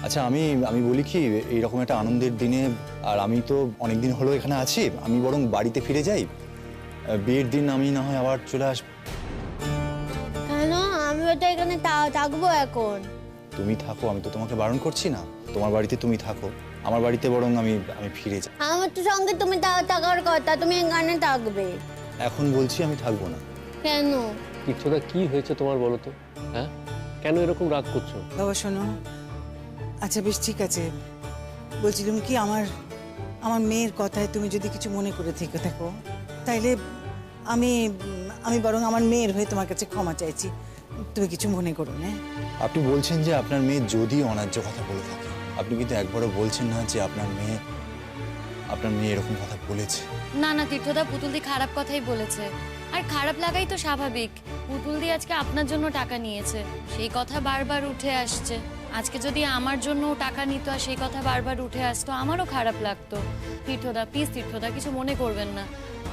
আচ্ছা আমি আমি বলি কি, এইরকম একটা আনন্দের দিনে, আর আমি তো অনেকদিন হলো এখানে আছি, আমি বরং বাড়িতে ফিরে যাই। বিয়ের দিন আমি না হয় আবার চলে আসবো। কেন? আমিও তো এখানে থাকবো এখন। তুমি থাকো, আমি তো তোমাকে বারণ করছি না। তোমার বাড়িতে তুমি থাকো, আমার বাড়িতে বরং আমি আমি ফিরে যাই। আমার তো সঙ্গে তুমি থাকার কথা, তুমি এখানে থাকবে। এখন বলছি আমি থাকবো না। কেন? তীর্থদা কি হয়েছে তোমার বলো তো? হ্যাঁ, কেন এরকম রাগ করছো? বাবা শোনো, আচ্ছা বেশ ঠিক আছে, বলছিলাম কি আমার আমার মেয়ের কথায় তুমি যদি কিছু মনে করে থেকে থাকো, তাইলে আমি আমি বরং আমার মেয়ের হয়ে তোমার কাছে ক্ষমা চাইছি, তুমি কিছু মনে করো না। আপনি বলছেন যে আপনার মেয়ে যদি অন্যায্য কথা বলে থাকে, আপনি কিন্তু একবারও বলছেন না যে আপনার মেয়ে এরকম কথা বলেছে। না না তীর্থদা, পুতুলদি খারাপ কথাই বলেছে, আর খারাপ লাগাই তো স্বাভাবিক। পুতুলদি আজকে আপনার জন্য টাকা নিয়েছে, সেই কথা বারবার উঠে আসছে। আজকে যদি আমার জন্য টাকা নিত আর সেই কথা বারবার উঠে আসতো, আমারও খারাপ লাগতো। তীর্থদা প্লিজ, তীর্থদা কিছু মনে করবেন না।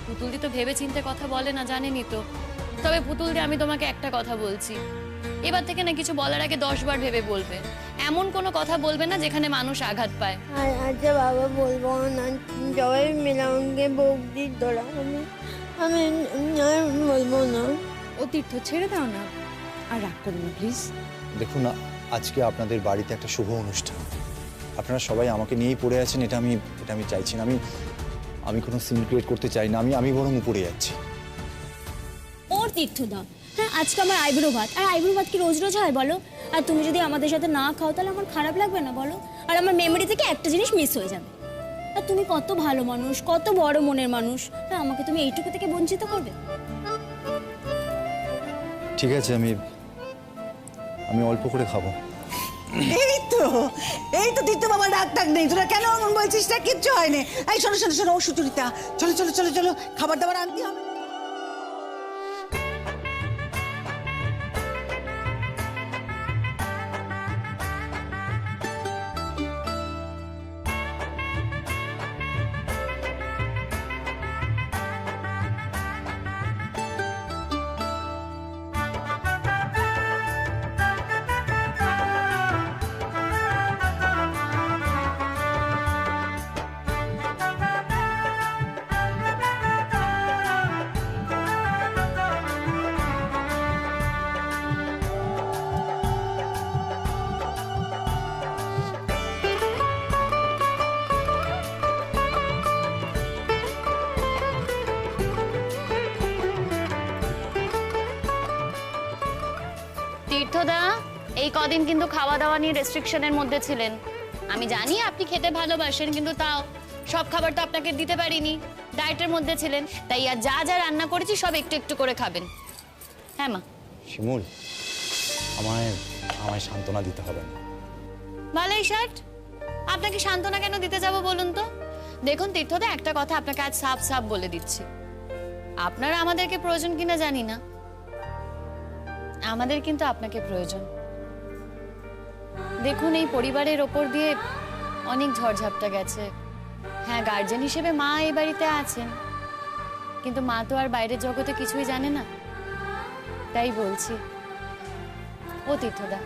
পুতুলদি তো ভেবে চিন্তে কথা বলে না, জানেনই তো। তবে পুতুলদি, আমি তোমাকে একটা কথা বলছি, এবার থেকে না কিছু বলার আগে 10 বার ভেবে বলবে। এমন কোনো কথা বলবে না যেখানে মানুষ আঘাত পায়। আচ্ছা বাবা, বলবো না। সবাই মিলে আমাকে বকদি তোরা, আমি আর বলবো না। ও তীর্থ, ছেড়ে দাও না, আর রাগ করো না প্লিজ। দেখুন না, আজকে আপনাদের বাড়িতে একটা শুভ অনুষ্ঠান, আপনারা সবাই আমাকে নিয়েই পড়ে আছেন, এটা আমি চাইছি না। আমি কোনো সিন ক্রিয়েট করতে চাই না, আমি বরং উপরে যাচ্ছি। ওর তীর্থদা, হ্যাঁ আজকে আমার আইব্রো ভাত, আর আইব্রো ভাত কি রোজ রোজ হয় বলো? আর তুমি যদি আমাদের সাথে না খাও তাহলে আমার খারাপ লাগবে না বলো? আর আমার মেমোরি থেকে একটা জিনিস মিস হয়ে যাবে। আর তুমি কত ভালো মানুষ, কত বড় মনের মানুষ, হ্যাঁ আমাকে তুমি এইটুকু থেকে বঞ্চিত করবে? ঠিক আছে, আমি অল্প করে খাবো। এই তো তীর্থ বাবা, ডাক টাক নেই, তোরা কেন এমন বলছিস? না কিচ্ছু হয়নি। এই শোনো শোনো শোনো, ও সুচরিতা, চলো চলো চলো চলো, খাবার দাবার আনতে হবে। তীর্থদা, এই কদিন কিন্তু খাওয়া দাওয়া নিয়ে রেস্ট্রিকশনের মধ্যে ছিলেন। আমি জানি আপনি খেতে ভালোবাসেন, কিন্তু তাও সব খাবার তো আপনাকে দিতে পারিনি, ডায়েটের মধ্যে ছিলেন। তাই আর যা যা রান্না করেছি সব একটু একটু করে খাবেন। হ্যাঁ মা। শিমুল, আমায় সান্ত্বনা দিতে হবে না। ভালোই শার্ট, আপনাকে সান্ত্বনা কেন দিতে যাব বলুন তো? দেখুন তীর্থদা, একটা কথা আপনাকে আজ সাফ সাফ বলে দিচ্ছি, আপনারা আমাদেরকে প্রয়োজন কিনা জানি না, আমাদের কিন্তু আপনাকে প্রয়োজন। দেখুন, এই পরিবারের ওপর দিয়ে অনেক ঝড়ঝাপটা গেছে। হ্যাঁ, গার্জেন হিসেবে মা এই বাড়িতে আছেন, কিন্তু মা তো আর বাইরের জগতে কিছুই জানে না। তাই বলছি, ও তীর্থদা,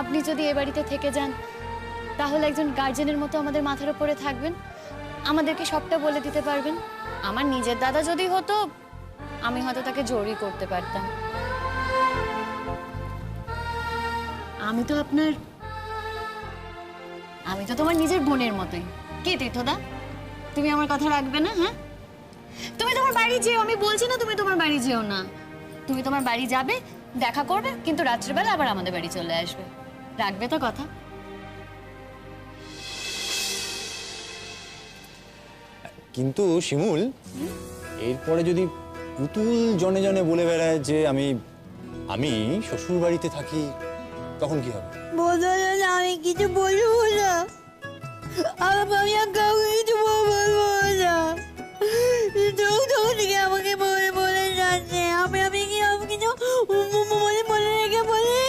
আপনি যদি এ বাড়িতে থেকে যান তাহলে একজন গার্জেনের মতো আমাদের মাথার উপরে থাকবেন, আমাদেরকে সবটা বলে দিতে পারবেন। আমার নিজের দাদা যদি হতো, আমি হয়তো তাকে জোরই করতে পারতাম। আমি তো তোমার নিজের বোনের মতোই। কি তীর্থদা, তুমি আমার কথা রাখবে না? হ্যাঁ, তুমি তোমার বাড়ি যেও, আমি বলছি না তুমি তোমার বাড়ি যেও না। তুমি তোমার বাড়ি যাবে, দেখা করবে, কিন্তু রাত্রিবেলা আবার আমাদের বাড়ি চলে আসবে। রাখবে তো কথা? কিন্তু শিমুল, এরপরে যদি পুতুল জনে জনে বলে বেড়ায় যে আমি শ্বশুর বাড়িতে থাকি, তখন কি হবে? বলো না, আমি কিছু বলবো না। আমি আর কাউকে কিছু বলবো না। থেকে আমাকে বলে বলে যাচ্ছে, আমি কিছু বলে রেখে বলি।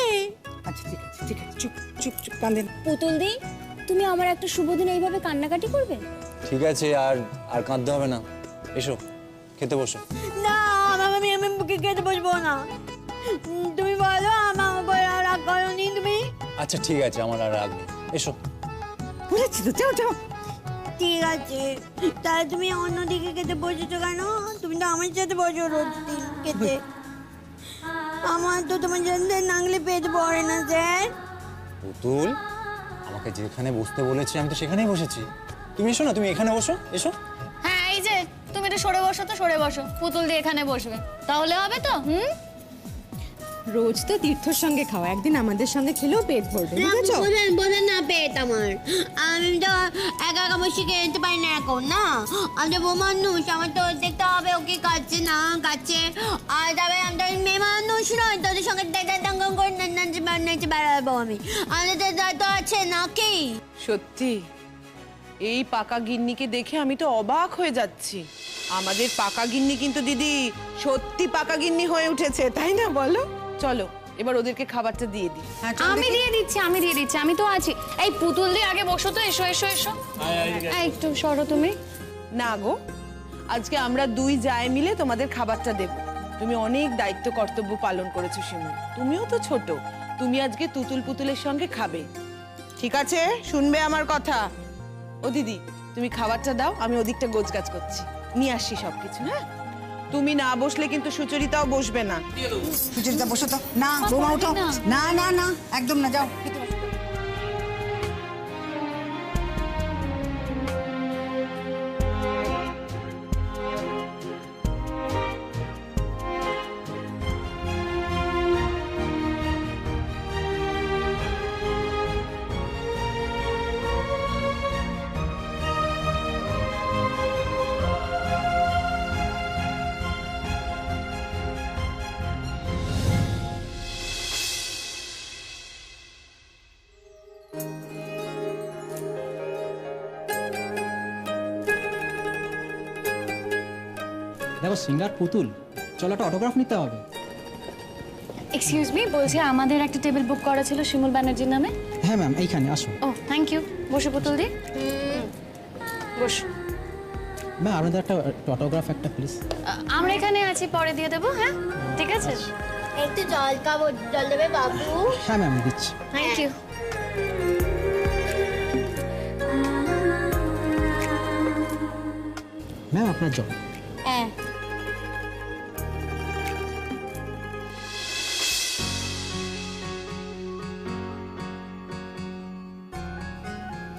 আচ্ছা ঠিক আছে ঠিক আছে, চুপ চুপ চুপ, কাঁদেন। পুতুল দি, তুমি আমার একটা শুভ দিনে এইভাবে কান্নাকাটি করবে? ঠিক আছে, আর কাঁদতে হবে না, এসো খেতে বসো। না, আমি খেতে বসবো না। তুমি বলো, আমার উপর রাগ করোনি তুমি? আচ্ছা ঠিক আছে, আমার আর রাগ নেই। এসো। বলেছি তো, যাও যাও। ঠিক আছে, তাহলে তুমি অন্যদিকে খেতে বসেছো কেন? তুমি তো আমার সাথে বসো রোজ দিন খেতে। আমার তো তোমার সাথে নাগলে পেট ভরে না স্যার। পুতুল, আমাকে যেখানে বসতে বলেছি আমি তো সেখানেই বসেছি। তুমি এসো না, তুমি এখানে বসো, এসো। হ্যাঁ এই যে তুমি একটু সরে বসো তো, সরে বসো। পুতুল দিয়ে এখানে বসবে, তাহলে হবে তো? রোজ তো তীর্থর সঙ্গে খাওয়া, একদিন আমাদের সঙ্গে খেলেও পেট ভরবে, বুঝেছো? বোঝেন না পেট আমার। আমি তো একা একা বসে খেতে পারি না এখন, না? আমি তো বউ মানুষ, আমার তো দেখতে হবে ও কি খাচ্ছে না খাচ্ছে। আর তবে আমি তো মেয়ে মানুষ নয়, তোদের সঙ্গে টাঙ্গন করে নাচে বেড়াবো আমি। আমাদের তো আছে নাকি? সত্যি এই পাকা গিন্নিকে দেখে আমি তো অবাক হয়ে যাচ্ছি। আমাদের পাকা গিন্নি কিন্তু দিদি সত্যি পাকা গিন্নি হয়ে উঠেছে, তাই না বলো? চলো এবার ওদেরকে খাবারটা দিয়ে দিই। আমি দিয়ে দিচ্ছি, আমি দিয়ে দিচ্ছি, আমি তো আছি। এই পুতুল দিয়ে আগে বসো তো, এসো এসো এসো। এই একটু সরো তুমি। না গো, আজকে আমরা দুই জায় মিলে তোমাদের খাবারটা দেব। তুমি অনেক দায়িত্ব কর্তব্য পালন করেছো শিমুল, তুমিও তো ছোট, তুমি আজকে তুতুল পুতুলের সঙ্গে খাবে, ঠিক আছে? শুনবে আমার কথা। ও দিদি, তুমি খাবারটা দাও, আমি ওদিকটা গোছগাছ করছি, নিয়ে আসছি সবকিছু। হ্যাঁ, তুমি না বসলে কিন্তু সুচরিতাও বসবে না। সুচরিতা বসো তো। না বৌমা ওঠো। না না না, একদম না, যাও। দেখো সিঙ্গার পুতুল, চলো একটা অটোগ্রাফ নিতে হবে। এক্সকিউজ মি, বলছি আমাদের একটা টেবিল বুক করা ছিল শিমুল ব্যানার্জির নামে। হ্যাঁ ম্যাম, এইখানে আসো। ও থ্যাংক ইউ। বসো পুতুল দি, বসো। ম্যাম আপনাদের একটা অটোগ্রাফ একটা প্লিজ। আমরা এখানে আছি, পরে দিয়ে দেবো। হ্যাঁ ঠিক আছে। একটু জল খাবো, জল দেবে বাবু? হ্যাঁ ম্যাম, দিচ্ছি। Thank you. ম্যাম আপনার জল। হ্যাঁ।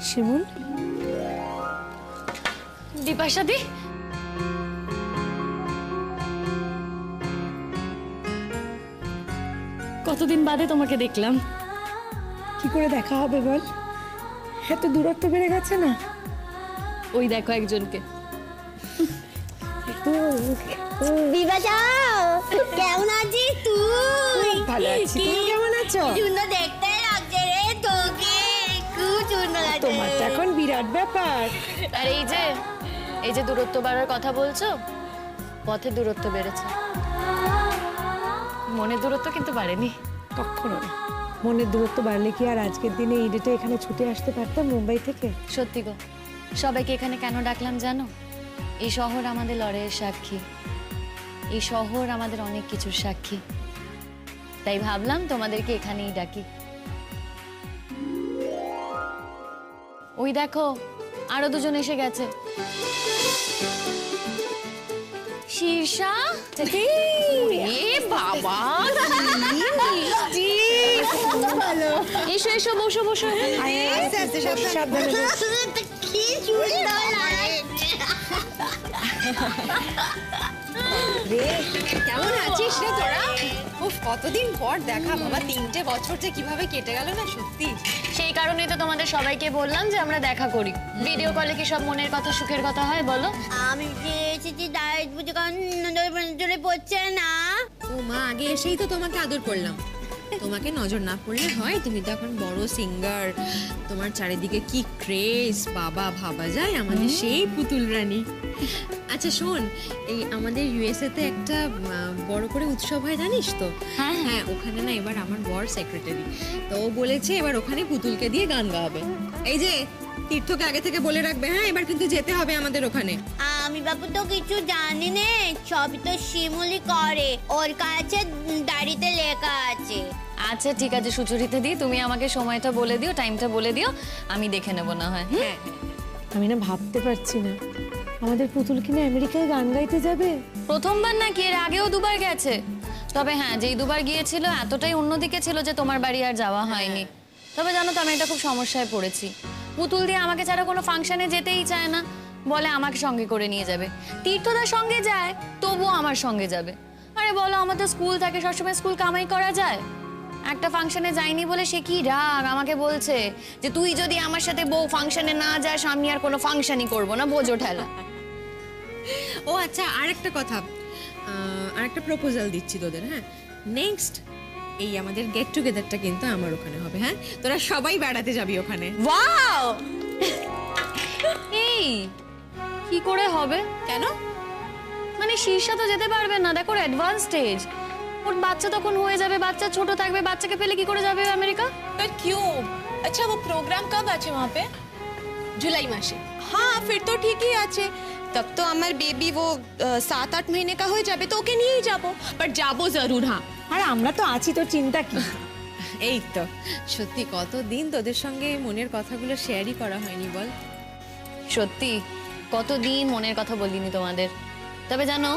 শিমুল, বিপাশা দি, কতদিন বাদে তোমাকে দেখলাম। কি করে দেখা হবে বল? এত দূরত্ব বেড়ে গেছে না? ওই দেখো একজনকে। বিপাশা, কেমন আছিস তুই? ভালো আছি, তুমি কেমন আছো? সুন্দর দেখতে লাগছে রে তোকে, খুব সুন্দর লাগছে। তোমার তো এখন বিরাট ব্যাপার। আর এই যে দূরত্ব বাড়ার কথা বলছো, পথে দূরত্ব বেড়েছে, মনের দূরত্ব কিন্তু বাড়েনি। কখনো না। মনের দূরত্ব বাড়লে কি আর আজকের দিনে এই ডেটে এখানে ছুটে আসতে পারতাম মুম্বাই থেকে? সত্যি গো, সবাইকে এখানে কেন ডাকলাম জানো? এই শহর আমাদের লড়াইয়ের সাক্ষী, এই শহর আমাদের অনেক কিছুর সাক্ষী, তাই ভাবলাম তোমাদেরকে এখানেই ডাকি। ওই দেখো আরো দুজন এসে গেছে। শীর্ষা, এ বাবা, এসো এসো, বসো বসো। কি সুন্দর লাগছে। কেমন আছিস রে তোরা? উফ, কতদিন পর দেখা বাবা, 3টে বছর যে কিভাবে কেটে গেল না সত্যি। সেই কারণেই তো তোমাদের সবাইকে বললাম যে আমরা দেখা করি। ভিডিও কলে কি সব মনের কথা সুখের কথা হয় বলো? আমি যে এসেছি তাই বুঝে কারণ চলে পড়ছে না। ও মা, আগে এসেই তো তোমাকে আদর করলাম। তোমাকে নজর না পড়লে হয়? তুমি তো এখন বড় সিঙ্গার, তোমার চারিদিকে কি ক্রেজ বাবা, ভাবা যায় আমাদের সেই পুতুল রানী। আচ্ছা শোন, এই আমাদের ইউএসএ তে একটা বড় করে উৎসব হয় জানিস তো? হ্যাঁ হ্যাঁ, ওখানে না এবার আমার বর সেক্রেটারি, তো ও বলেছে এবার ওখানে পুতুলকে দিয়ে গান গাওয়াবে। এই যে তীর্থকে আগে থেকে বলে রাখবে, হ্যাঁ এবার কিন্তু যেতে হবে আমাদের ওখানে। আমি বাবু তো কিছু জানি না, সবই তো শিমুলি করে, ওর কাছে ডায়েরিতে লেখা আছে। আচ্ছা ঠিক আছে সুচরিতা দি, তুমি আমাকে সময়টা বলে দিও, টাইমটা বলে দিও, আমি দেখে নেবো না হয়। হ্যাঁ আমি না ভাবতে পারছি না আমাদের পুতুল কিনা আমেরিকায় গান গাইতে যাবে। প্রথমবার নাকি, এর আগেও দুবার গেছে। তবে হ্যাঁ, যেই দুবার গিয়েছিল এতটাই অন্যদিকে ছিল যে তোমার বাড়ি আর যাওয়া হয়নি। তবে জানো তো আমি এটা খুব সমস্যায় পড়েছি। পুতুল দিয়ে আমাকে ছাড়া কোনো ফাংশনে যেতেই চায় না, বলে আমাকে সঙ্গে করে নিয়ে যাবে। তীর্থদার সঙ্গে যায়, তবুও আমার সঙ্গে যাবে। আরে বলো, আমাদের স্কুল থাকে, সবসময় স্কুল কামাই করা যায়? একটা ফাংশনে যাইনি বলে সে কি রাগ, আমাকে বলছে যে তুই যদি আমার সাথে বউ ফাংশনে না যাস আমি আর কোনো ফাংশনই করবো না, বোঝো ঠেলা। ও আচ্ছা, আর একটা কথা, আর একটা প্রপোজাল দিচ্ছি তোদের। হ্যাঁ, নেক্সট এই আমাদের গেট টুগেদারটা কিন্তু আমার ওখানে হবে। হ্যাঁ, তোরা সবাই বেড়াতে যাবি ওখানে। ওয়াও! এই কি করে হবে? কেন? মানে শীর্ষা তো যেতে পারবে না, দেখো অ্যাডভান্স স্টেজ। ওর বাচ্চা তখন হয়ে যাবে, বাচ্চা ছোট থাকবে, বাচ্চাকে ফেলে কি করে যাবে আমেরিকা? पर क्यों? अच्छा वो प्रोग्राम कब আছে वहाँ पे? জুলাই মাসে। हाँ फिर तो ठीक ही আছে। तब तो আমার বেবি वो 7-8 महीने का হয়ে যাবে, তো ওকে নিয়েই যাবো। বাট যাবো জরুর। হ্যাঁ, আর আমরা তো আছি, তোর চিন্তা কি? এই তো, সত্যি কতদিন তোদের সঙ্গে মনের কথাগুলো শেয়ারই করা হয়নি বল। সত্যি কতদিন মনের কথা বলিনি তোমাদের। তবে জানো,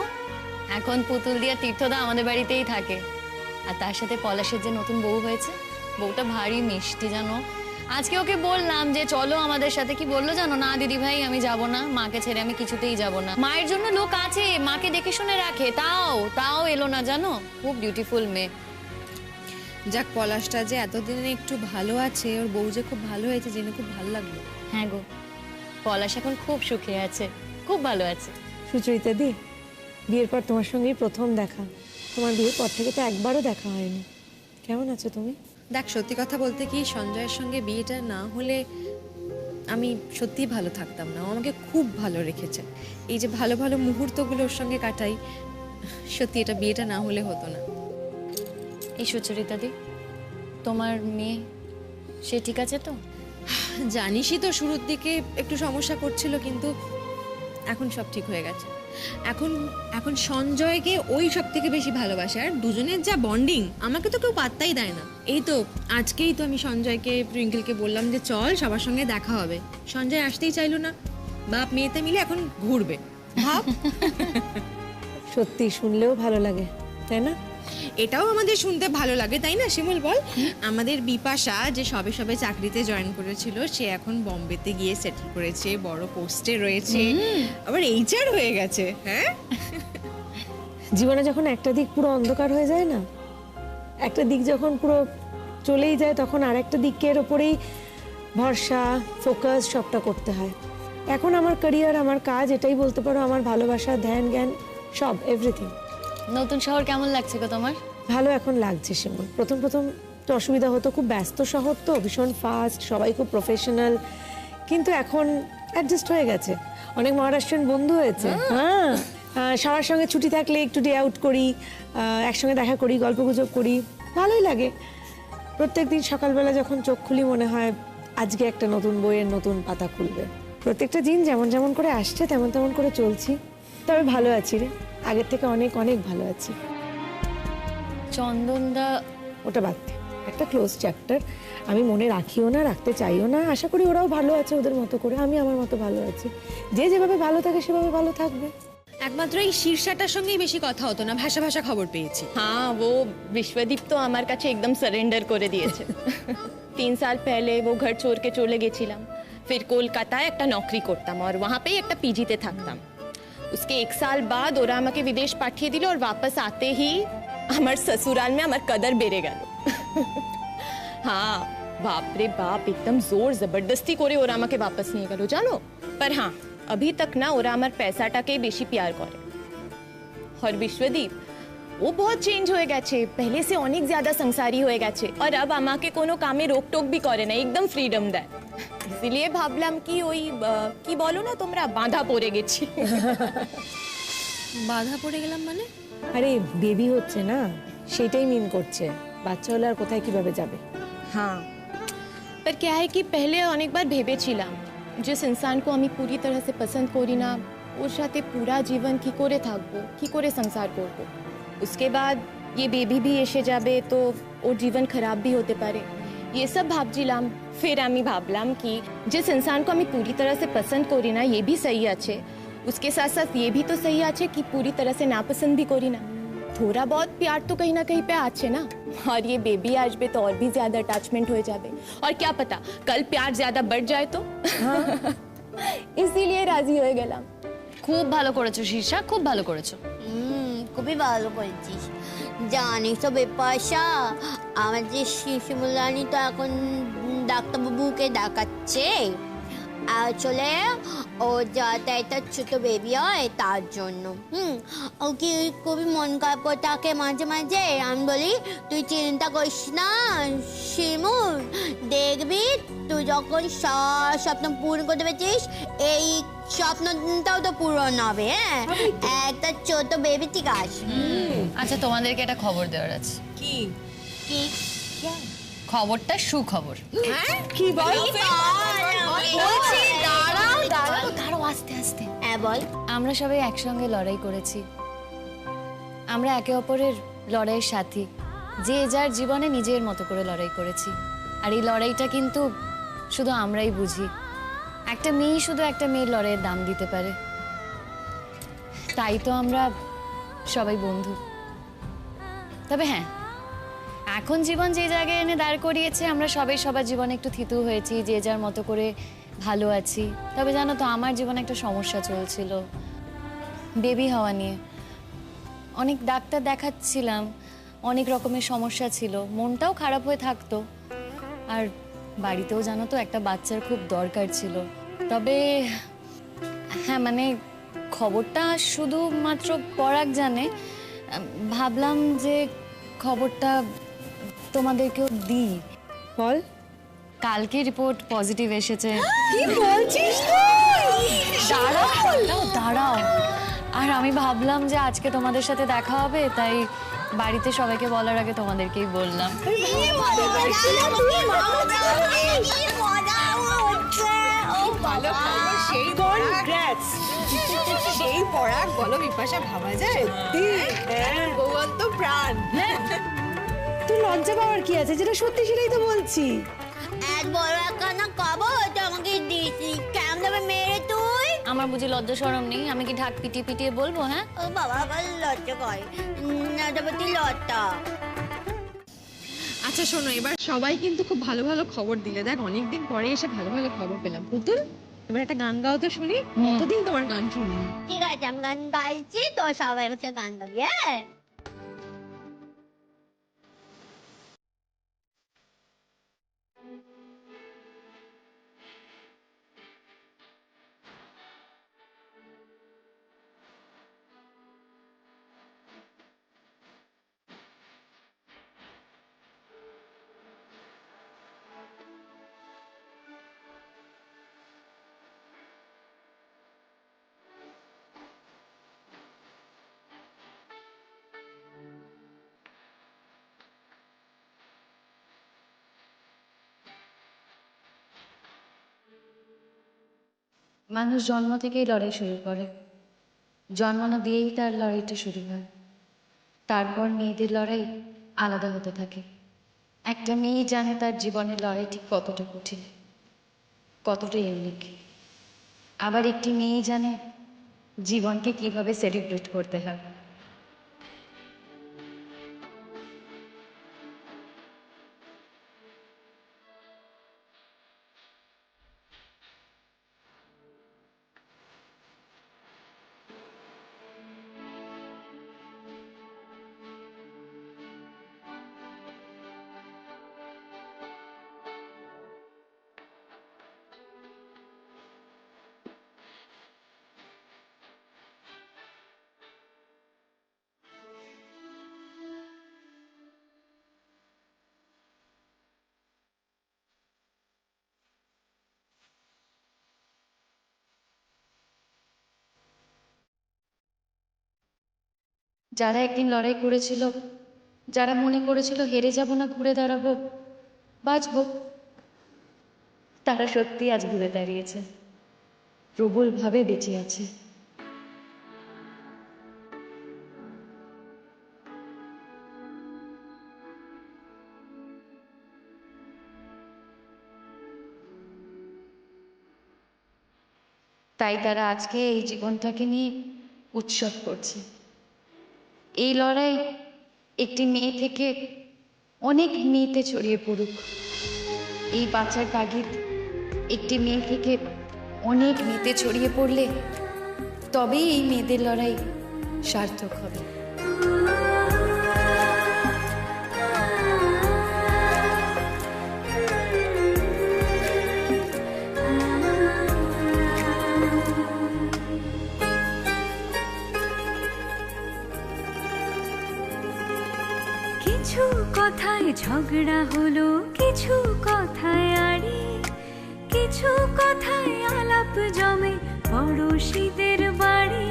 এখন পুতুল দিয়া তীর্থদা আমাদের বাড়িতেই থাকে। আর তার সাথে পলাশের যে নতুন বউ হয়েছে, বউটা ভারী মিষ্টি জানো। আজকে ওকে বললাম যে চলো আমাদের সাথে, কি বললো জানো? না দিদি ভাই আমি যাব না, মাকে ছেড়ে আমি কিছুতেই যাব না। মায়ের জন্য লোক আছে, মাকে দেখে শুনে রাখে, তাও এলো না জানো। খুব বিউটিফুল মেয়ে। যাক, পলাশটা যে এতদিনে একটু ভালো আছে, ওর বউ যে খুব ভালো হয়েছে জেনে খুব ভালো লাগলো। হ্যাঁ গো, পলাশ এখন খুব সুখে আছে, খুব ভালো আছে। সুচরিতা দি, বিয়ের পর তোমার সঙ্গেই প্রথম দেখা। তোমার বিয়ের পর থেকে তো একবারও দেখা হয়নি। কেমন আছো তুমি? দেখ, সত্যি কথা বলতে কি, সঞ্জয়ের সঙ্গে বিয়েটা না হলে আমি সত্যিই ভালো থাকতাম না। ও আমাকে খুব ভালো রেখেছে। এই যে ভালো ভালো মুহূর্তগুলো ওর সঙ্গে কাটাই, সত্যি এটা বিয়েটা না হলে হতো না। এই সুচরিতা দি, তোমার মেয়ে সে ঠিক আছে তো? জানিসই তো, শুরুর দিকে একটু সমস্যা করছিল, কিন্তু এখন সব ঠিক হয়ে গেছে। এখন সঞ্জয়কে ওই সব থেকে বেশি ভালোবাসে, আর দুজনের যা বন্ডিং, আমাকে তো কেউ পাত্তাই দেয় না। এই তো আজকেই তো আমি সঞ্জয়কে, টুইঙ্কেলকে বললাম যে চল সবার সঙ্গে দেখা হবে। সঞ্জয় আসতেই চাইলো না, বাপ মেয়েতে মিলে এখন ঘুরবে। ভাব। সত্যি শুনলেও ভালো লাগে, তাই না? এটাও আমাদের শুনতে ভালো লাগে, তাই না শিমুল বল? আমাদের বিপাশা যে সবে সবে চাকরিতে জয়েন করেছিল, সে এখন বম্বেতে গিয়ে সেটেল করেছে, বড় পোস্টে রয়েছে, আবার এইচআর হয়ে গেছে। হ্যাঁ, জীবনে যখন একটা দিক পুরো অন্ধকার হয়ে যায় না, একটা দিক যখন পুরো চলেই যায়, তখন আর একটা দিকের ওপরেই ভরসা, ফোকাস সবটা করতে হয়। এখন আমার ক্যারিয়ার, আমার কাজ, এটাই বলতে পারো আমার ভালোবাসা, ধ্যান, জ্ঞান, সব এভরিথিং। নতুন শহর কেমন লাগছে গো তোমার? ভালো এখন লাগছে শিমুল। প্রথম তো অসুবিধা হতো, খুব ব্যস্ত শহর তো, ভীষণ ফাস্ট, সবাই খুব প্রফেশনাল, কিন্তু এখন অ্যাডজাস্ট হয়ে গেছে। অনেক মহারাষ্ট্রিয়ান বন্ধু হয়েছে। হ্যাঁ, সবার সঙ্গে ছুটি থাকলে একটু ডে আউট করি, একসঙ্গে দেখা করি, গল্পগুজব করি, ভালোই লাগে। প্রত্যেকদিন সকালবেলা যখন চোখ খুলি মনে হয় আজকে একটা নতুন বইয়ের নতুন পাতা খুলবে। প্রত্যেকটা দিন যেমন যেমন করে আসছে তেমন তেমন করে চলছি। তবে ভালো আছি রে, আগের থেকে অনেক অনেক ভালো আছি। চন্দনদা, ওটা বাদ দে, একটা ক্লোজ চ্যাপ্টার। আমি মনে রাখিও না, রাখতে চাইও না। আশা করি ওরাও ভালো আছে ওদের মতো করে, আমি আমার মতো ভালো আছি। যে যেভাবে ভালো থাকে সেভাবে ভালো থাকবে। একমাত্র এই শীর্ষাটার সঙ্গেই বেশি কথা হতো না, ভাষা ভাষা খবর পেয়েছি। हाँ वो विश्वदीप तो আমার কাছে একদম সারেন্ডার করে দিয়েছে। 3 साल पहले वो घर छोड़ के চলে গেছিলাম। फिर কলকাতায় একটা নকরি করতাম और वहाँ पे একটা পিজিতে থাকতাম। उसके 1 साल बाद ওরা আমাকে বিদেশ পাঠিয়ে দিল और वापस आते ही আমার ससुराल में আমার कदर বেড়ে গেল। हाँ बाप रे बाप, एकदम जोर जबरदस्ती করে ওরা আমাকে वापस নিয়ে গেল জানো। पर हाँ अभी तक ना ওরা আমার पैसाটাকে বেশি प्यार করে। और विश्वदीप ও बहुत চেঞ্জ হয়ে গেছে, पहले से অনেক ज़्यादा संसारी হয়ে গেছে और अब আমাকে কোনো কামে রোকটোক भी করে না, একদম ফ্রিডম দেয়। इसलिए ভাবলাম কি ওই কি বলো না তোমরা, বাঁধা পড়ে গেছি। বাধা পড়ে গেলাম মানে? আরে বেবি হচ্ছে না, সেটাই মিন করছে। বাচ্চা হলে আর কোথায় কিভাবে যাবে। हाँ पर क्या है कि पहले অনেক বার ভেবেছিলাম जिस इंसान को আমি पूरी तरह से पसंद করি না, ওর সাথে পুরা জীবন কি করে থাকবো, কি করে সংসার করব। उसके बाद ये बेबी भी এসে যাবে তো ওর জীবন খারাপ भी হতে পারে ये सब ভাবছিলাম फिर আমি ভাবলাম कि जिस इंसान को আমি पूरी तरह से पसंद करी ना ये भी सही আছে उसके साथ साथ ये भी तो सही আছে कि पूरी तरह से नापसंद भी करी ना थोड़ा बहुत प्यार तो कहीं ना कहीं पे আছে ना और ये बेबी আসবে तो और भी ज्यादा अटैचमेंट हो जाবে और क्या पता कल प्यार ज्यादा बढ़ जाए तो इसीलिए राजी হয়ে গেলাম খুব ভালো করেছো শীর্ষা, খুব ভালো করেছো। খুবই ভালো বলছিস। জানিস তো বিপাশা, আমার যে শিশুমুলানি তো এখন ডাক্তারবাবুকে দেখাচ্ছে। আসলে ও যাতে একটা ছোট বেবি হয় তার জন্য ও কি খুবই মন খারাপ করে থাকে মাঝে মাঝে। আমি বলি তুই চিন্তা করিস না শিমুল, দেখবি তুই যখন স্বপ্ন পূরণ করতে পেরেছিস এই স্বপ্নটাও তো পূরণ হবে। হ্যাঁ, একটা ছোট বেবি ঠিক আছে। আচ্ছা, তোমাদেরকে একটা খবর দেওয়ার আছে। কি কি খবরটা সুখবর। কি বল? দাঁড়াও আস্তে আস্তে। হ্যাঁ বল। আমরা সবাই একসঙ্গে লড়াই করেছি, আমরা একে অপরের লড়াইয়ের সাথী, যে যার জীবনে নিজের মতো করে লড়াই করেছি। আর এই লড়াইটা কিন্তু শুধু আমরাই বুঝি, একটা মেয়ে শুধু একটা মেয়ের লড়াইয়ের দাম দিতে পারে। তাই তো আমরা সবাই বন্ধু। তবে হ্যাঁ, এখন জীবন যে জায়গায় এনে দাঁড় করিয়েছে, আমরা সবাই সবার জীবনে একটু থিতু হয়েছি, যে যার মতো করে ভালো আছি। তবে জানো তো, আমার জীবনে একটা সমস্যা চলছিল বেবি হওয়া নিয়ে। অনেক ডাক্তার দেখাচ্ছিলাম, অনেক রকমের সমস্যা ছিল, মনটাও খারাপ হয়ে থাকতো। আর বাড়িতেও জানো তো একটা বাচ্চার খুব দরকার ছিল। তবে হ্যাঁ, মানে খবরটা শুধুমাত্র পরাগ জানে, ভাবলাম যে খবরটা তোমাদেরকেও দিই। বল। কালকে রিপোর্ট পজিটিভ এসেছে। কি বলছিস? দাঁড়াও। আর আমি ভাবলাম যে আজকে তোমাদের সাথে দেখা হবে, তাই বাড়িতে সবাইকে বলার আগে তোমাদেরকেই বললাম। সেই কনগ্রাটস। সেই পরাগ বলো বিপাশা, ভাবা যায়? হ্যাঁ, গোয়াল তো প্রাণ। তুই লজ্জা পাওয়ার কি আছে? যেটা সত্যি সেটাই তো বলছি। এত বড় একখানা খবর তো আমাকে দিয়েছি, কেমন ভাবে মেরে তুই? আমার বুঝি লজ্জা শরম নেই? আমি কি ঢাক পিটিয়ে পিটিয়ে বলবো? হ্যাঁ, ও বাবা, আবার লজ্জা করে না, দেবতী লজ্জা। আচ্ছা শোনো, এবার সবাই কিন্তু খুব ভালো ভালো খবর দিলে। দেখ, অনেকদিন পরে এসে ভালো ভালো খবর পেলাম। পুতুল, এবার একটা গান গাও তো শুনি। কতদিন তোমার গান শুনি। ঠিক আছে, আমি গান গাইছি তো, সবাই হচ্ছে গান গাবি। হ্যাঁ, মানুষ জন্ম থেকেই লড়াই শুরু করে, জন্ম না দিয়েই তার লড়াইটা শুরু হয়। তারপর মেয়েদের লড়াই আলাদা হতে থাকে। একটা মেয়ে জানে তার জীবনের লড়াই ঠিক কতটা কঠিন, কতটা ইউনিক। আবার একটি মেয়ে জানে জীবনকে কিভাবে সেলিব্রেট করতে হয়। যারা একদিন লড়াই করেছিল, যারা মনে করেছিল হেরে যাব না, ঘুরে দাঁড়াবো, বাঁচবো, তারা সত্যি আজ ঘুরে দাঁড়িয়েছে, প্রবলভাবে বেঁচে আছে। তাই তারা আজকে এই জীবনটাকে নিয়ে উৎসব করছে। এই লড়াই একটি মেয়ে থেকে অনেক মেয়েতে ছড়িয়ে পড়ুক। এই বাঁচার তাগিদ একটি মেয়ে থেকে অনেক মেয়েতে ছড়িয়ে পড়লে তবেই এই মেয়েদের লড়াই সার্থক হবে। কিছু কথায় ঝগড়া হলো, কিছু কথায় আড়ি, কিছু কথায় আলাপ জমে পড়শিদের বাড়ি।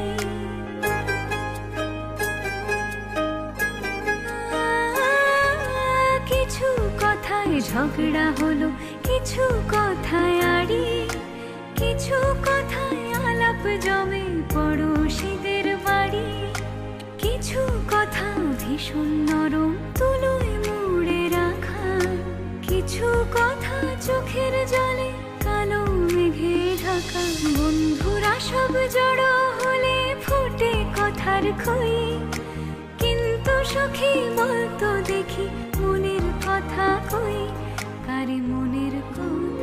কিছু কথায় ঝগড়া হলো, কিছু কথায় আড়ি, কিছু কথায় আলাপ জমে পড়শিদের বাড়ি। কিছু কথা ভীষণ নরম তুলোয় মুড়ে রাখা, কিছু কথা চোখের জলে কালো মেঘে ঢাকা। বন্ধুরা সব জড়ো হলে ফুটে কথার খই, কিন্তু সখী বলতো দেখি মনের কথা কই, কারে মনের কথা